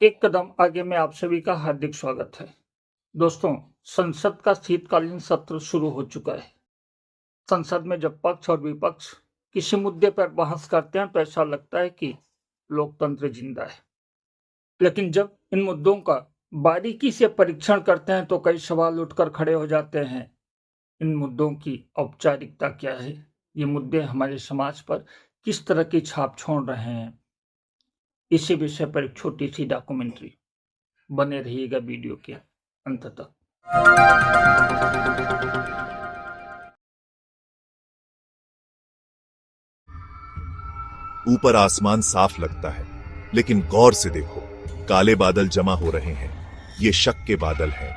एक कदम आगे में आप सभी का हार्दिक स्वागत है। दोस्तों, संसद का शीतकालीन सत्र शुरू हो चुका है। संसद में जब पक्ष और विपक्ष किसी मुद्दे पर बहस करते हैं तो ऐसा लगता है कि लोकतंत्र जिंदा है। लेकिन जब इन मुद्दों का बारीकी से परीक्षण करते हैं तो कई सवाल उठकर खड़े हो जाते हैं। इन मुद्दों की औपचारिकता क्या है? ये मुद्दे हमारे समाज पर किस तरह की छाप छोड़ रहे हैं? इसी विषय पर एक छोटी सी डॉक्यूमेंट्री। बने रहिएगा वीडियो के अंत तक। ऊपर आसमान साफ लगता है, लेकिन गौर से देखो, काले बादल जमा हो रहे हैं। ये शक के बादल हैं।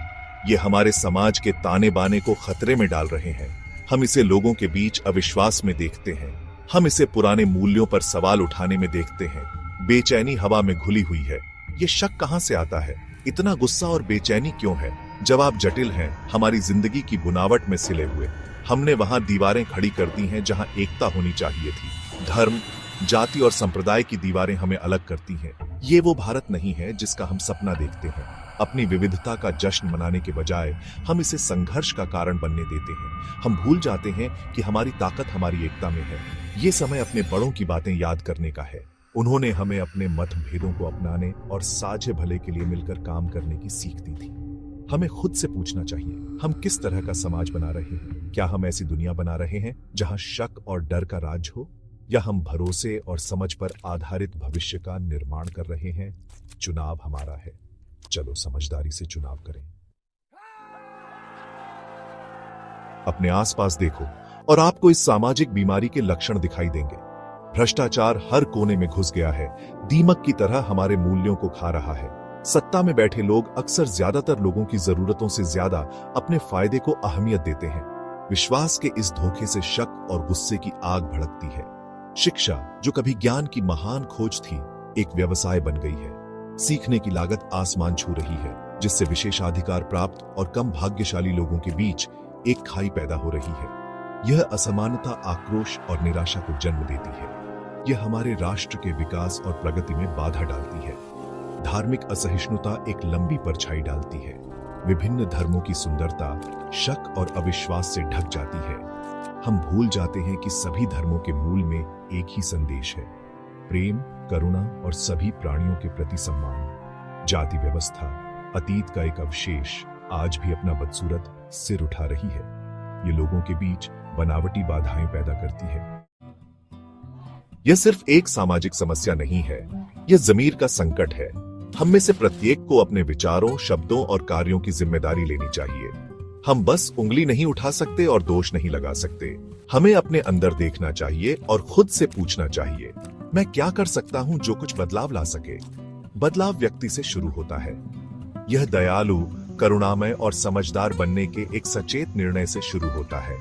ये हमारे समाज के ताने बाने को खतरे में डाल रहे हैं। हम इसे लोगों के बीच अविश्वास में देखते हैं। हम इसे पुराने मूल्यों पर सवाल उठाने में देखते हैं। बेचैनी हवा में घुली हुई है। ये शक कहां से आता है? इतना गुस्सा और बेचैनी क्यों है? जवाब जटिल है, हमारी जिंदगी की बुनावट में सिले हुए। हमने वहां दीवारें खड़ी कर दी हैं जहां एकता होनी चाहिए थी। धर्म, जाति और संप्रदाय की दीवारें हमें अलग करती हैं। ये वो भारत नहीं है जिसका हम सपना देखते हैं। अपनी विविधता का जश्न मनाने के बजाय हम इसे संघर्ष का कारण बनने देते हैं। हम भूल जाते हैं कि हमारी ताकत हमारी एकता में है। ये समय अपने बड़ों की बातें याद करने का है। उन्होंने हमें अपने मतभेदों को अपनाने और साझे भले के लिए मिलकर काम करने की सीख दी थी। हमें खुद से पूछना चाहिए, हम किस तरह का समाज बना रहे हैं? क्या हम ऐसी दुनिया बना रहे हैं जहां शक और डर का राज हो, या हम भरोसे और समझ पर आधारित भविष्य का निर्माण कर रहे हैं? चुनाव हमारा है। चलो समझदारी से चुनाव करें। अपने आसपास देखो और आपको इस सामाजिक बीमारी के लक्षण दिखाई देंगे। भ्रष्टाचार हर कोने में घुस गया है, दीमक की तरह हमारे मूल्यों को खा रहा है। सत्ता में बैठे लोग अक्सर ज्यादातर लोगों की जरूरतों से ज्यादा अपने फायदे को अहमियत देते हैं। विश्वास के इस धोखे से शक और गुस्से की आग भड़कती है। शिक्षा, जो कभी ज्ञान की महान खोज थी, एक व्यवसाय बन गई है। सीखने की लागत आसमान छू रही है, जिससे विशेषाधिकार प्राप्त और कम भाग्यशाली लोगों के बीच एक खाई पैदा हो रही है। यह असमानता आक्रोश और निराशा को जन्म देती है। यह हमारे राष्ट्र के विकास और प्रगति में बाधा डालती है। धार्मिक असहिष्णुता एक लंबी परछाई डालती है। विभिन्न धर्मों की सुंदरता शक और अविश्वास से ढक जाती है। हम भूल जाते हैं कि सभी धर्मों के मूल में एक ही संदेश है, प्रेम, करुणा और सभी प्राणियों के प्रति सम्मान। जाति व्यवस्था, अतीत का एक अवशेष, आज भी अपना बदसूरत सिर उठा रही है। ये लोगों के बीच बनावटी बाधाएं पैदा करती है। यह सिर्फ एक सामाजिक समस्या नहीं है, यह ज़मीर का संकट है। हम में से प्रत्येक को अपने विचारों, शब्दों और कार्यों की जिम्मेदारी लेनी चाहिए। हम बस उंगली नहीं उठा सकते और दोष नहीं लगा सकते। हमें अपने अंदर देखना चाहिए और खुद से पूछना चाहिए, मैं क्या कर सकता हूं जो कुछ बदलाव ला सके? बदलाव व्यक्ति से शुरू होता है। यह दयालु, करुणामय और समझदार बनने के एक सचेत निर्णय से शुरू होता है।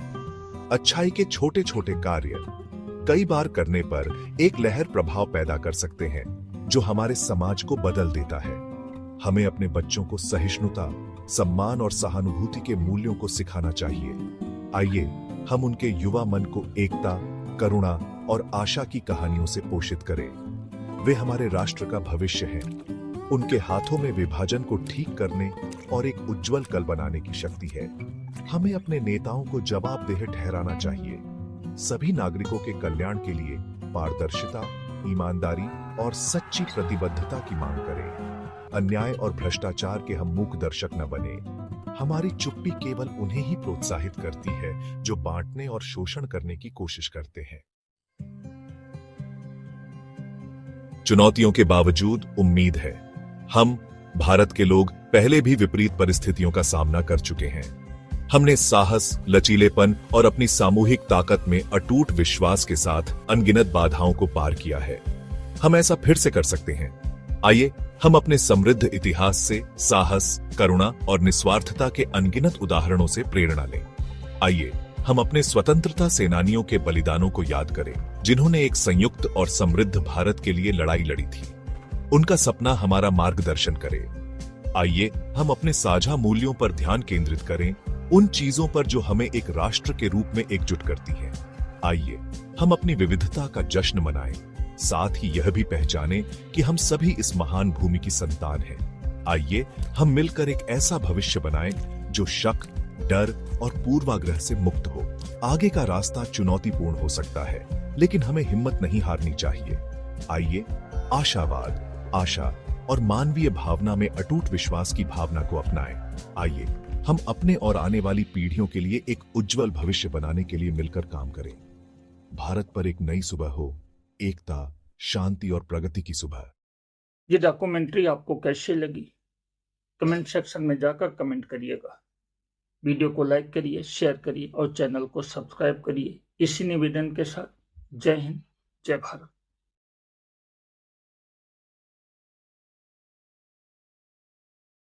अच्छाई के छोटे छोटे कार्य कई बार करने पर एक लहर प्रभाव पैदा कर सकते हैं, जो हमारे समाज को बदल देता है। हमें अपने बच्चों को सहिष्णुता, सम्मान और सहानुभूति के मूल्यों को सिखाना चाहिए। आइए हम उनके युवा मन को एकता, करुणा और आशा की कहानियों से पोषित करें। वे हमारे राष्ट्र का भविष्य हैं। उनके हाथों में विभाजन को ठीक करने और एक उज्जवल कल बनाने की शक्ति है। हमें अपने नेताओं को जवाबदेह ठहराना चाहिए। सभी नागरिकों के कल्याण के लिए पारदर्शिता, ईमानदारी और सच्ची प्रतिबद्धता की मांग करें। अन्याय और भ्रष्टाचार के हम मूक दर्शक न बने। हमारी चुप्पी केवल उन्हें ही प्रोत्साहित करती है जो बांटने और शोषण करने की कोशिश करते हैं। चुनौतियों के बावजूद उम्मीद है। हम भारत के लोग पहले भी विपरीत परिस्थितियों का सामना कर चुके हैं। हमने साहस, लचीलेपन और अपनी सामूहिक ताकत में अटूट विश्वास के साथ अनगिनत बाधाओं को पार किया है। हम ऐसा फिर से कर सकते हैं। आइए हम अपने समृद्ध इतिहास से साहस, करुणा और निस्वार्थता के अनगिनत उदाहरणों से प्रेरणा लें। आइए हम अपने स्वतंत्रता सेनानियों के बलिदानों को याद करें, जिन्होंने एक संयुक्त और समृद्ध भारत के लिए लड़ाई लड़ी थी। उनका सपना हमारा मार्गदर्शन करे। आइए हम अपने साझा मूल्यों पर ध्यान केंद्रित करें, उन चीजों पर जो हमें एक राष्ट्र के रूप में एकजुट करती हैं। आइए हम अपनी विविधता का जश्न मनाएं, साथ ही यह भी पहचाने कि हम सभी इस महान भूमि की संतान हैं। आइए हम मिलकर एक ऐसा भविष्य बनाएं जो शक, डर और पूर्वाग्रह से मुक्त हो। आगे का रास्ता चुनौतीपूर्ण हो सकता है, लेकिन हमें हिम्मत नहीं हारनी चाहिए। आइए आशावाद, आशा और मानवीय भावना में अटूट विश्वास की भावना को अपनाएं। आइए हम अपने और आने वाली पीढ़ियों के लिए एक उज्जवल भविष्य बनाने के लिए मिलकर काम करें। भारत पर एक नई सुबह हो, एकता, शांति और प्रगति की सुबह। ये डॉक्यूमेंट्री आपको कैसे लगी? कमेंट सेक्शन में जाकर कमेंट करिएगा। वीडियो को लाइक करिए, शेयर करिए और चैनल को सब्सक्राइब करिए। इसी निवेदन के साथ जय हिंद, जय भारत।